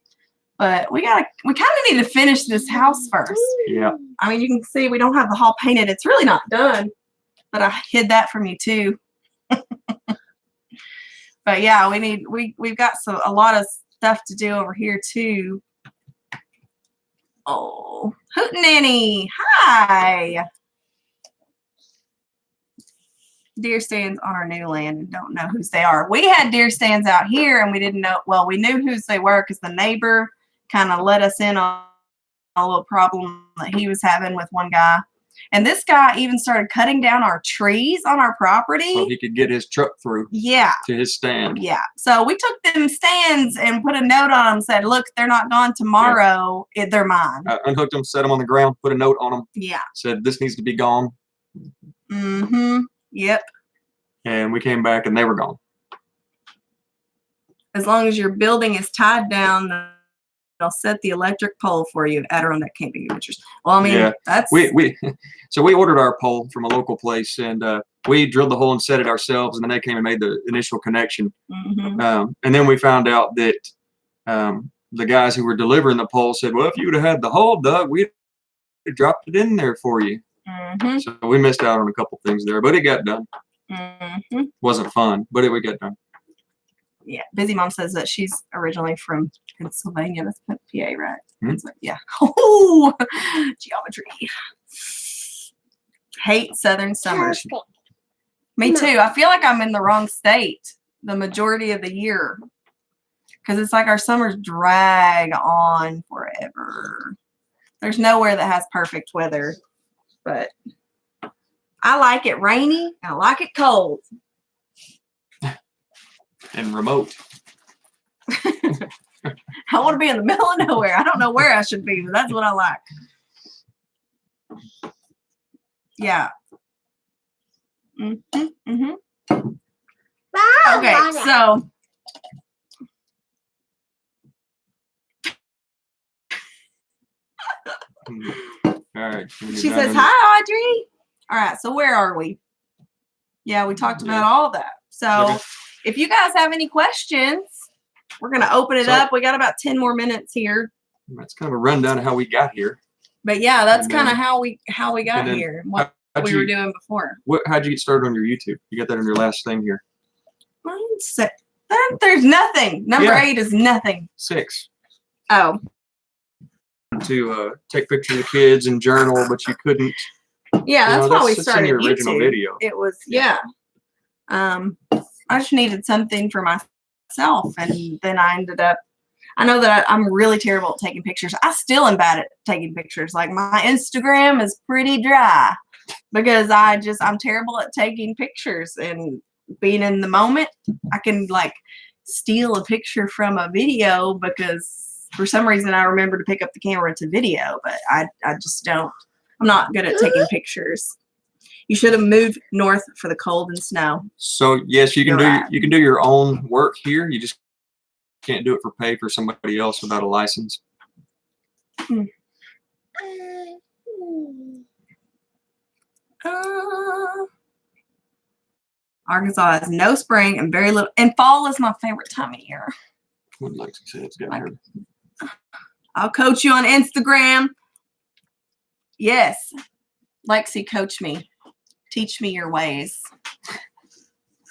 But we kind of need to finish this house first. Yeah. I mean, you can see we don't have the hall painted. It's really not done, but I hid that from you too. But yeah, we've got a lot of stuff to do over here too. Oh, Hootenanny, hi. Deer stands on our new land and don't know whose they are. We had deer stands out here and we didn't know. Well, we knew whose they were because the neighbor kind of let us in on a little problem that he was having with one guy. And this guy even started cutting down our trees on our property. So he could get his truck through Yeah. to his stand. Yeah. So we took them stands and put a note on them, said, look, they're not gone tomorrow. They're mine. I unhooked them, set them on the ground, put a note on them. Yeah. Said, this needs to be gone. Mm-hmm. Yep. And we came back and they were gone. As long as your building is tied down, they'll set the electric pole for you at Adirondack Camping Adventures. Well, I mean, Yeah. that's So we ordered our pole from a local place and we drilled the hole and set it ourselves, and then they came and made the initial connection. mm-hmm. And then we found out that the guys who were delivering the pole said, well, if you would have had the hole dug, we'd have dropped it in there for you. Mm-hmm. So we missed out on a couple things there, but it got done. Mm-hmm. Wasn't fun, but it got done. Yeah. Busy Mom says that she's originally from Pennsylvania. That's PA, right? Hmm? So, yeah. Oh, geometry. Hate Southern summers. Me too. I feel like I'm in the wrong state the majority of the year because it's like our summers drag on forever. There's nowhere that has perfect weather, but I like it rainy. I like it cold. And remote. I want to be in the middle of nowhere. I don't know where I should be, but that's what I like. Yeah. Okay, so All right. she says, "Hi, Audrey." All right, so where are we? Yeah, we talked about all that. So Okay. if you guys have any questions, we're going to open it up. We got about 10 more minutes here. That's kind of a rundown of how we got here. But yeah, that's And kind of then- how we got and then here and what How'd we were you, doing before. how'd you get started on your YouTube? You got that on your last thing here. There's nothing. Number Yeah. 8 is nothing. 6. Oh, To take pictures of the kids and journal, but you couldn't. yeah, that's why we it's in started your original YouTube. video. It was, yeah. I just needed something for myself, and then I ended up. I know that I'm really terrible at taking pictures. I still am bad at taking pictures. Like my Instagram is pretty dry because I'm terrible at taking pictures and being in the moment. I can like steal a picture from a video because for some reason I remember to pick up the camera to video, but I just don't. I'm not good at taking pictures. You should have moved north for the cold and snow. So yes, you can You're right. you can do your own work here. You just can't do it for pay for somebody else without a license. Arkansas has no spring and very little. And fall is my favorite time of year. What Lexi said, it's got her. I'll coach you on Instagram. Yes, Lexi, coach me. Teach me your ways.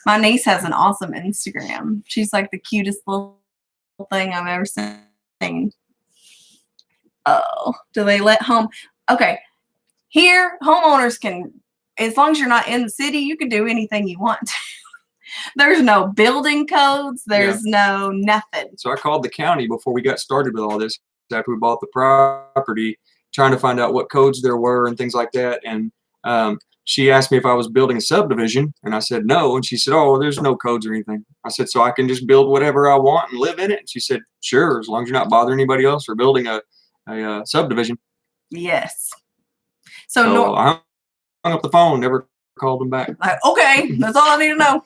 My niece has an awesome Instagram. She's like the cutest little thing I've ever seen. Oh, do they let home? Okay. Here, homeowners can, as long as you're not in the city, you can do anything you want. There's no building codes. There's no nothing. So I called the county before we got started with all this, after we bought the property, trying to find out what codes there were and things like that. And she asked me if I was building a subdivision, and I said no. And she said, "Oh, well, there's no codes or anything." I said, "So I can just build whatever I want and live in it?" And she said, "Sure, as long as you're not bothering anybody else or building a subdivision." Yes. So I hung up the phone, never called them back. Like, okay, that's all I need to know.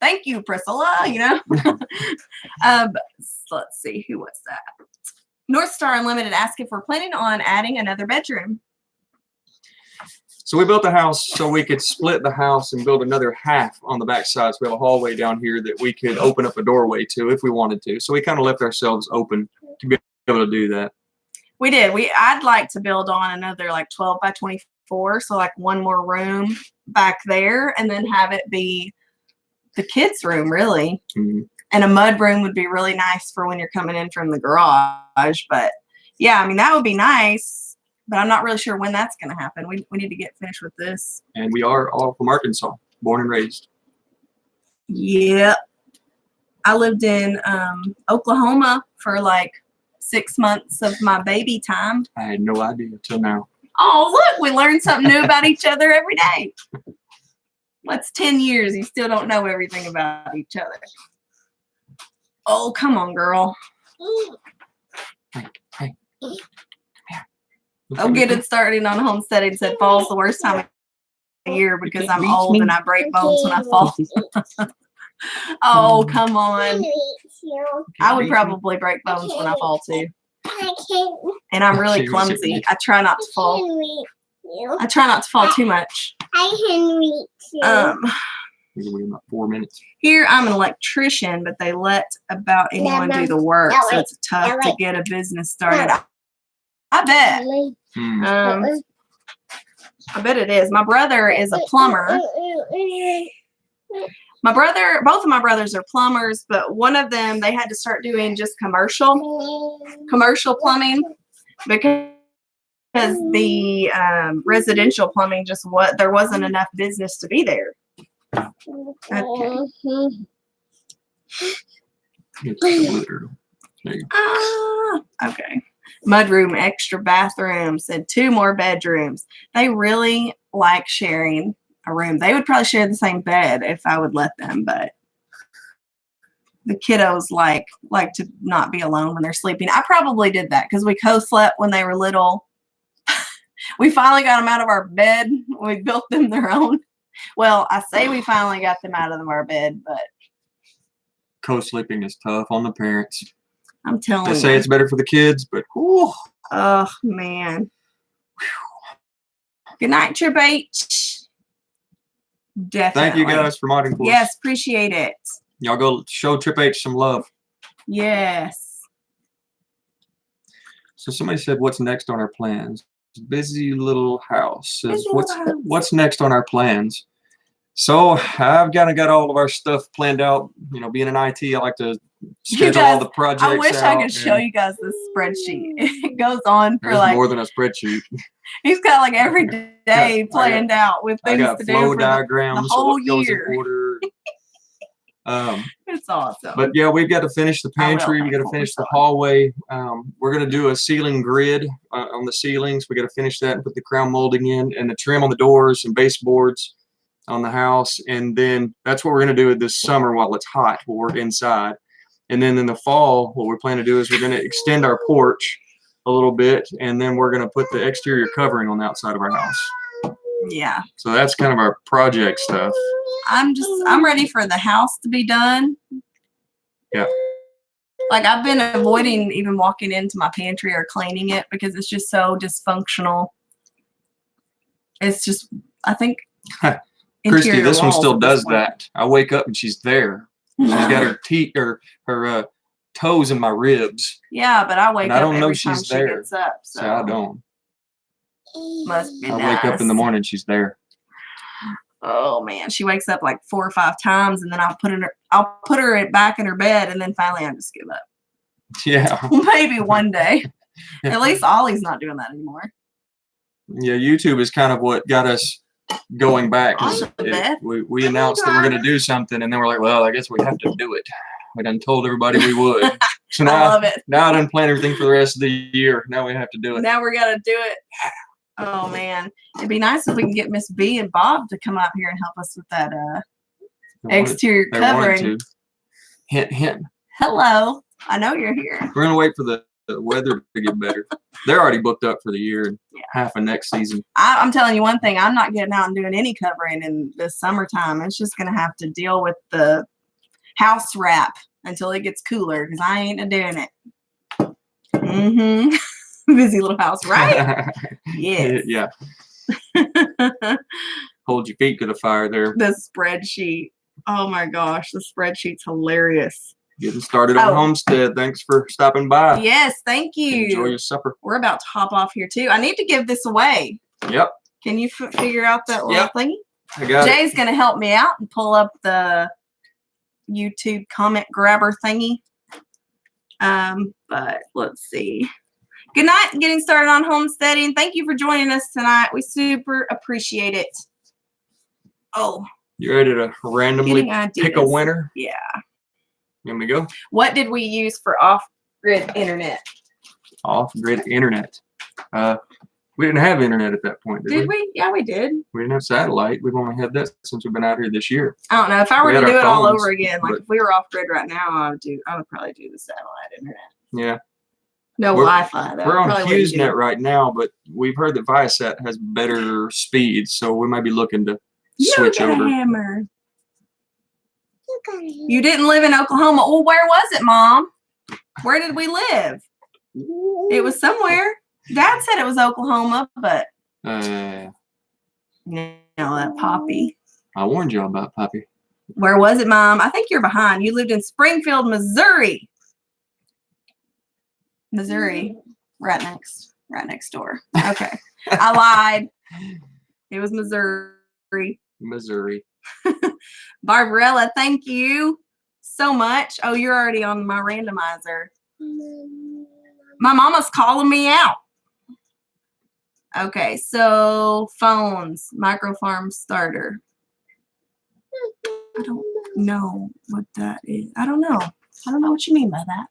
Thank you, Priscilla. You know. Let's see, who was that? North Star Unlimited asked if we're planning on adding another bedroom. So we built a house so we could split the house and build another half on the back side. So we have a hallway down here that we could open up a doorway to if we wanted to. So we kind of left ourselves open to be able to do that. We did. I'd like to build on another like 12 by 24, so like one more room back there, and then have it be the kids' room, really. Mm-hmm. And a mud room would be really nice for when you're coming in from the garage. But yeah, I mean, that would be nice. But I'm not really sure when that's going to happen. We need to get finished with this. And we are all from Arkansas, born and raised. Yep. I lived in Oklahoma for like 6 months of my baby time. I had no idea until now. Oh, look, we learn something new about each other every day. That's 10 years. You still don't know everything about each other. Oh, come on, girl. Hey. I'll get it started on homesteading. Said fall's the worst time of year because I'm old and I break bones when I fall. Oh, come on. I would probably break bones when I fall too. I can't. And I'm really clumsy. I try not to fall. You. I try not to fall too much. I can reach you. We're in about 4 minutes. Here I'm an electrician, but they let about anyone do the work, so it's tough to get a business started. I bet. I bet it is. My brother is a plumber. Both of my brothers are plumbers, but one of them, they had to start doing just commercial plumbing because the residential plumbing there wasn't enough business to be there. Okay. Okay. Mudroom, extra bathrooms, and 2 more bedrooms. They really like sharing. a room. They would probably share the same bed if I would let them, but the kiddos like to not be alone when they're sleeping. I probably did that because we co-slept when they were little. We finally got them out of our bed. We built them their own. Well, I say we finally got them out of our bed, but Co-sleeping is tough on the parents. I'm telling you. They say it's better for the kids, but whew. Oh, man. Good night, Trip H. Definitely. Thank you guys for modding for us. Yes, appreciate it. Y'all go show Trip H some love. Yes. So somebody said, what's next on our plans? Busy little house. Says, Busy little house. What's next on our plans? So I've kind of got all of our stuff planned out. You know, being in IT, I like to schedule all the projects I wish I out, could show you guys this spreadsheet. It goes on for There's like more than a spreadsheet. he's got like every day planned out with I things got to do flow for diagrams, the so whole what goes in year. order. It's awesome. But yeah, we've got to finish the pantry. We got to finish the hallway. We're going to do a ceiling grid on the ceilings. We got to finish that and put the crown molding in and the trim on the doors and baseboards on the house. And then that's what we're going to do this summer while it's hot. We'll work inside. And then in the fall, what we're planning to do is we're going to extend our porch a little bit. And then we're going to put the exterior covering on the outside of our house. Yeah. So that's kind of our project stuff. I'm ready for the house to be done. Yeah. Like I've been avoiding even walking into my pantry or cleaning it because it's just so dysfunctional. It's just, I think. Christy, this one walls still at this does point. that. I wake up and she's there. She's got her teeth or her toes in my ribs. Yeah, but I wake And up I don't know every time she's she there. gets up. So So I don't. must be I nice. wake up in the morning, she's there. Oh man, she wakes up like 4 or 5 times, and then I'll put her back in her bed, and then finally I just give up. Yeah. Maybe one day. At least Ollie's not doing that anymore. Yeah, YouTube is kind of what got us going back. We announced that we're going to do something, and then we're like, well, I guess we have to do it. We done told everybody we would. So now, I love it. Now I done plan everything for the rest of the year. Now we have to do it. Now we're gonna do it. Oh man, it'd be nice if we can get Miss B and Bob to come out here and help us with that exterior They wanted covering. to. Hint, hint. Hello, I know you're here. We're going to wait for the weather to get better. They're already booked up for the year and half of next season. I'm telling you one thing, I'm not getting out and doing any covering in the summertime. It's just going to have to deal with the house wrap until it gets cooler because I ain't doing it. Busy little house, right? Yes. Yeah. Hold your feet to the fire there. The spreadsheet. Oh my gosh, the spreadsheet's hilarious. Getting started on Homestead. Thanks for stopping by. Yes, thank you. Enjoy your supper. We're about to hop off here too. I need to give this away. Yep. Can you figure out that little thingy? I got Jay's going to help me out and pull up the YouTube comment grabber thingy. But let's see. Good night. Getting started on homesteading. Thank you for joining us tonight. We super appreciate it. Oh. You ready to randomly pick a winner? Yeah. Here we go. What did we use for off-grid internet? Off-grid internet. We didn't have internet at that point, did we? Did we? Yeah, we did. We didn't have satellite. We've only had that since we've been out here this year. I don't know. If I were We to had do our it all phones, over again, like if we were off-grid right now, I would probably do the satellite internet. Yeah. No Wi-Fi, though. We're on HughesNet right now, but we've heard that Viasat has better speeds, so we might be looking to switch over. A hammer. You didn't live in Oklahoma. Well, where was it, Mom? Where did we live? It was somewhere. Dad said it was Oklahoma, but no, that Poppy. I warned y'all about Poppy. Where was it, Mom? I think you're behind. You lived in Springfield, Missouri. Missouri, right next door. Okay, I lied. It was Missouri. Missouri. Barbarella, thank you so much. Oh, you're already on my randomizer. My mama's calling me out. Okay, so phones, microfarm starter. I don't know what that is. I don't know. I don't know what you mean by that.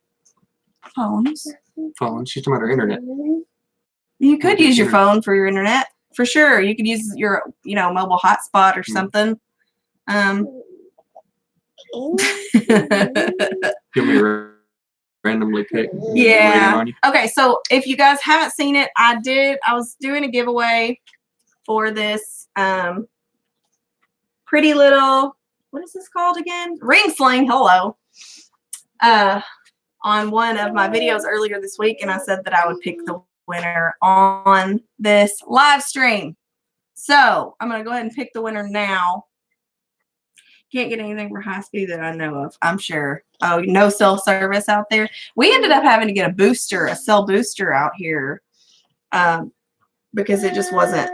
Phones. Phone. She's talking about her internet. You could use your phone for your internet. for sure. You could use your, mobile hotspot or something. Give me a randomly pick. Yeah. Okay, so if you guys haven't seen it, I was doing a giveaway for this pretty little, what is this called again? Ring sling. Hello. On one of my videos earlier this week, and I said that I would pick the winner on this live stream. So I'm going to go ahead and pick the winner now. Can't get anything for high speed that I know of, I'm sure. Oh, no cell service out there. We ended up having to get a cell booster out here because it just wasn't,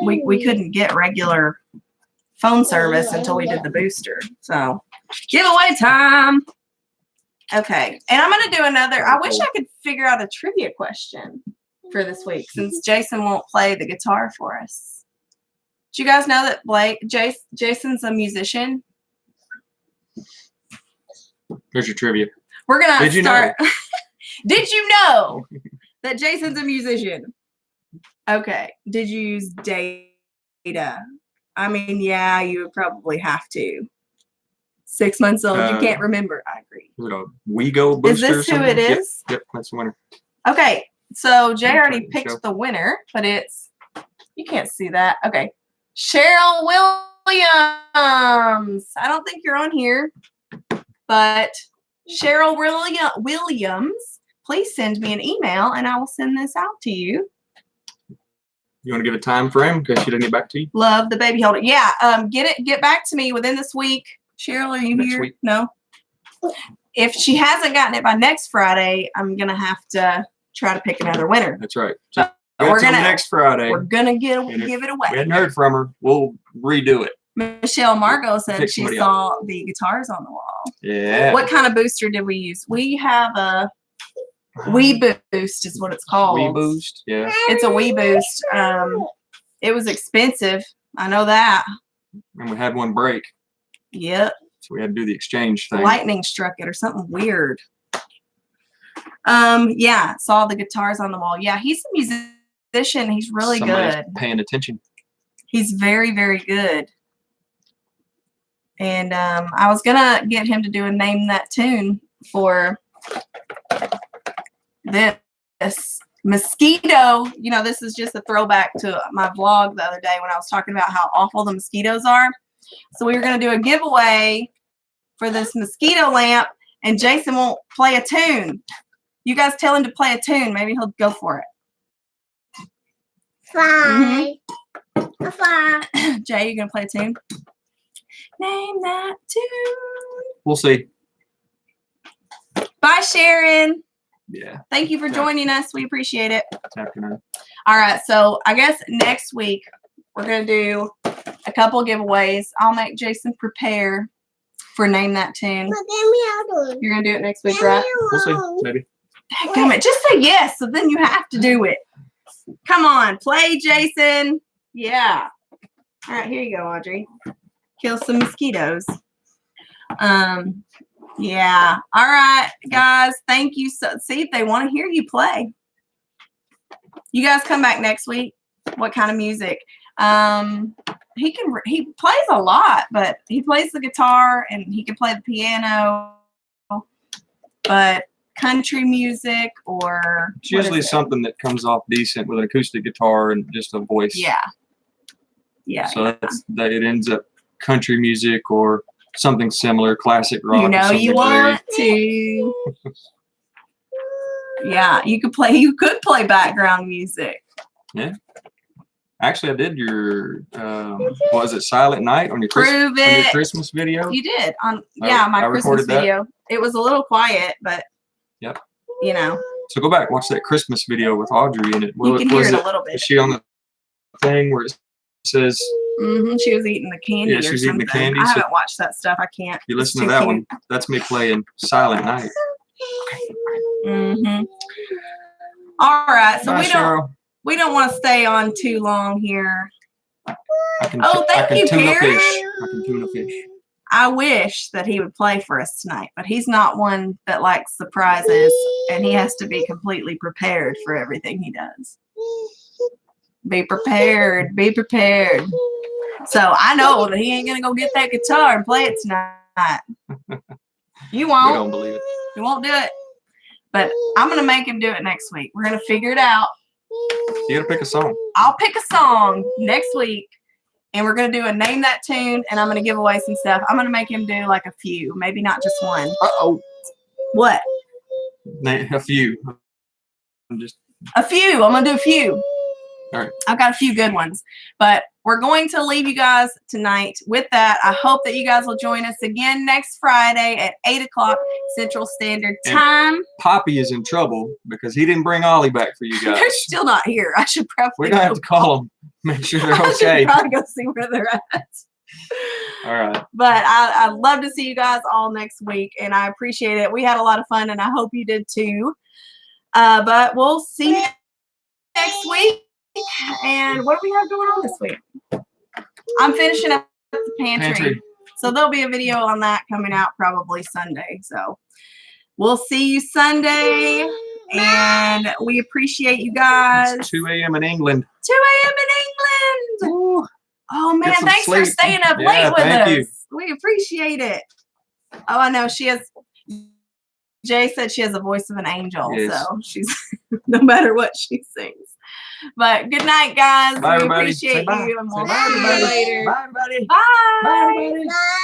we couldn't get regular phone service until we did the booster. So giveaway time. Okay, and I'm going to do another. I wish I could figure out a trivia question for this week since Jason won't play the guitar for us. Do you guys know that Jason's a musician? Here's your trivia. We're going to start. Know? Did you know that Jason's a musician? Okay. Did you use data? I mean, yeah, you would probably have to. 6 months old, you can't remember. I agree. Is it a WeGo booster? Is this who it is? Yep, that's the winner. Okay, so Jay already picked the winner, but you can't see that. Okay, Cheryl Williams. I don't think you're on here, but Cheryl Williams, please send me an email and I will send this out to you. You want to give a time frame because she didn't get back to you? Love the baby holder. Yeah, get back to me within this week. Cheryl, are you here? Week. No. If she hasn't gotten it by next Friday, I'm gonna have to try to pick another winner. That's right. So we're gonna next Friday. We're gonna give it away. We hadn't heard from her. We'll redo it. Michelle Margot said she saw the guitars on the wall. Yeah. What kind of booster did we use? We have a Wii Boost is what it's called. Wii Boost. Yeah. It's a Wii Boost. It was expensive. I know that. And we had one break. Yep. So we had to do the exchange thing. Lightning struck it or something weird. Yeah, saw the guitars on the wall. Yeah, he's a musician. He's really Somebody's good. Paying attention. He's very, very good. And I was gonna get him to do a name that tune for this mosquito. This is just a throwback to my vlog the other day when I was talking about how awful the mosquitoes are. So we were going to do a giveaway for this mosquito lamp, and Jason won't play a tune. You guys tell him to play a tune. Maybe he'll go for it. Fly. Fly. Jay, you going to play a tune? Name that tune. We'll see. Bye, Sharon. Yeah. Thank you for joining us. We appreciate it. Afternoon. All right. So I guess next week we're going to do a couple giveaways. I'll make Jason prepare for Name That Tune. You're going to do it next week, right? We'll see. Maybe. Damn it. Just say yes, so then you have to do it. Come on. Play, Jason. Yeah. All right. Here you go, Audrey. Kill some mosquitoes. Yeah. All right, guys. Thank you. So, see if they want to hear you play. You guys come back next week. What kind of music? He plays a lot, but he plays the guitar and he can play the piano. But country music or it's usually something that comes off decent with an acoustic guitar and just a voice. Yeah. Yeah. So it ends up country music or something similar, classic rock. You want to. Yeah, you could play background music. Yeah. Actually, I did your was it Silent Night on your Christmas video? You did on my Christmas video. It was a little quiet, but yep. So go back, watch that Christmas video with Audrey in it. You can hear it a little bit. Is she on the thing where it says? She was eating the candy. Yeah, she was eating the candy. I haven't watched that stuff. I can't. You listen to that one. That's me playing Silent Night. All right, so Bye, we don't want to stay on too long here. Thank you, Perry. I can tune a fish. I wish that he would play for us tonight, but he's not one that likes surprises, and he has to be completely prepared for everything he does. Be prepared. Be prepared. So I know that he ain't gonna go get that guitar and play it tonight. You We won't. don't believe it. He won't do it. But I'm gonna make him do it next week. We're gonna figure it out. You gotta pick a song. I'll pick a song next week, and we're gonna do a name that tune, and I'm gonna give away some stuff. I'm gonna make him do like a few, maybe not just one. Uh-oh. What? A few. I'm just A few. I'm gonna do a few. all right. I've got a few good ones, but we're going to leave you guys tonight with that. I hope that you guys will join us again next Friday at 8 o'clock Central Standard Time. Poppy is in trouble because he didn't bring Ollie back for you guys. They're still not here. I should probably We're gonna have to call them, make sure they're I okay. should probably go see where they're at. All right. But I'd love to see you guys all next week, and I appreciate it. We had a lot of fun, and I hope you did too. But we'll see you next week. And what do we have going on this week? I'm finishing up the pantry. So there'll be a video on that coming out probably Sunday. So we'll see you Sunday. And we appreciate you guys. It's 2 a.m. in England. 2 a.m. in England. Ooh. Oh, man. Get some Thanks for sleep. staying up Yeah, late with thank us. you. We appreciate it. Oh, I know. She has. Jay said she has a voice of an angel. Yes. So she's no matter what she sings. But good night, guys. Bye, We everybody. appreciate Say bye. you. And Say we'll bye, see you everybody. later. Bye, everybody. Bye. Bye, everybody. Bye.